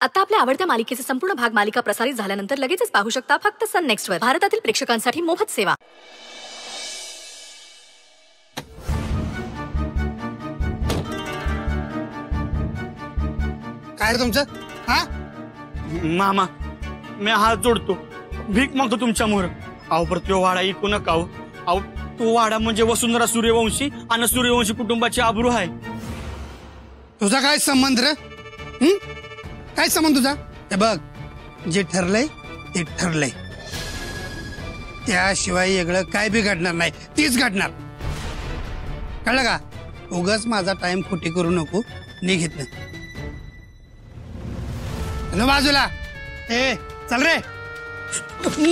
आता आपल्या आवडत्या मालिकेचे संपूर्ण भाग मालिका प्रसारित झाल्यानंतर लगेचच पाहू शकता फक्त सन नेक्स्ट वर. भारतातील प्रेक्षकांसाठी मोफत सेवा. काय रे तुमचं? हा मामा मी हात जोडतो, भीक मागतो तुमच्या मोर. अहो परत तो वाडा ऐकू नका. अहो तो वाडा म्हणजे वसुंधरा सूर्यवंशी आणि सूर्यवंशी कुटुंबाची आबरू आहे. तुझा काय संबंध रे? काय संबंध तुझा? हे बघ, जे ठरलंय ते ठरलंय, त्याशिवाय वेगळं काय बी घडणार नाही. तीच घडणार, कळलं का? उगाच माझा टाइम खोटी करू नको. निघित ना बाजूला. ए चल रे.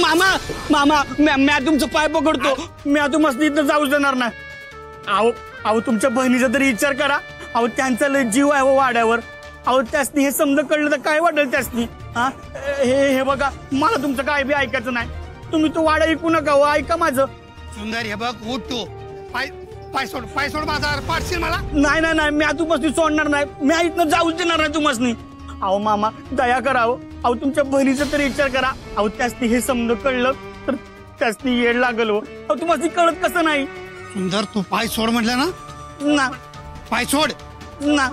मामा मामा मी तुमचं पाय पकडतो. मी तुम्हाला इथं जाऊच देणार नाही. अहो तुमच्या बहिणीचा तरी विचार करा. अहो त्यांचा लय जीव आहे वाड्यावर. अहो त्यासनी हे समजा कळलं तर काय वाटेल त्यासनी. हा हे बघा, मला तुमचं काय बी ऐकायचं नाही. तुम्ही तो वाडा ऐकू नका. ऐका माझं. सुंदर हे बघ, उठ तू. पाय सोड, पाय सोड माझा. पाडशील मला? नाही नाही नाही, मी तुम्हाला सोडणार नाही. मी इथनं जाऊच देणार नाही तुम्हाला. अहो मामा दया करावं. अहो तुमच्या बहिणीचा तरी विचार करा. अहो त्यासनी हे समजा कळलं तर त्यासनी येड लागल. अहो तुम्हाला कळत कसं नाही? सुंदर तू पाय सोड म्हटलं ना. ना पाय सोड ना.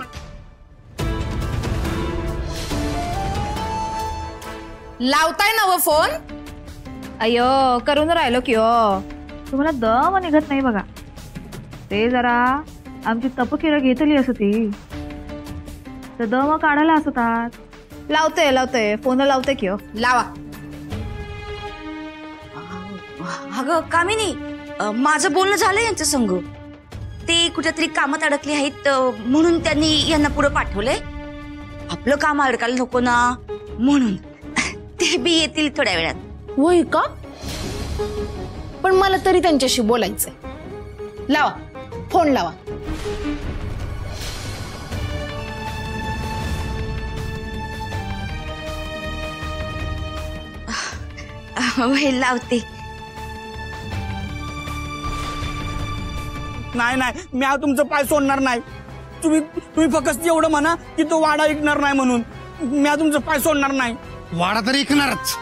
लावताय ना व फोन? अयो करून राहिलो की हो. तुम्हाला दम निघत नाही बघा. ते जरा आमची तपकिरा घेतली असं ती तर दम काढायला असतात. लावते फोन लावते की हो. लावा. अगं कामिनी, माझं बोलणं झालं यांच्या संग. ते कुठेतरी कामात अडकले आहेत म्हणून त्यांनी यांना पुढे पाठवलंय. आपलं काम अडकायला नको ना म्हणून. ते बी येतील थोड्या वेळात. होय का? पण मला तरी त्यांच्याशी बोलायचंय. लावा फोन लावा. लावते. नाही नाही, मी तुमचं पाय सोडणार नाही. तुम्ही फक्त एवढं म्हणा की तो वाडा ऐकणार नाही म्हणून. मी तुमचं पाय सोडणार नाही. वाडा तरी ऐकणारच.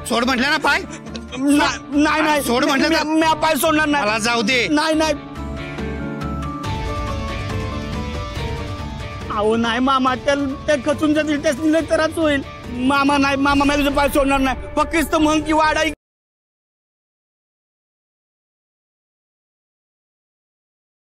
सोड म्हटलं ना पाय. नाही नाही सोड म्हटलं. मी पाय सोडणार नाही. मला जाऊ दे. नाही नाही. अहो नाही मामा, त्या खचून जातील त्याच त्रास होईल. मामा नाही, मामा मी तुझं पाय सोडणार नाही. फक्त म्हण की वाडा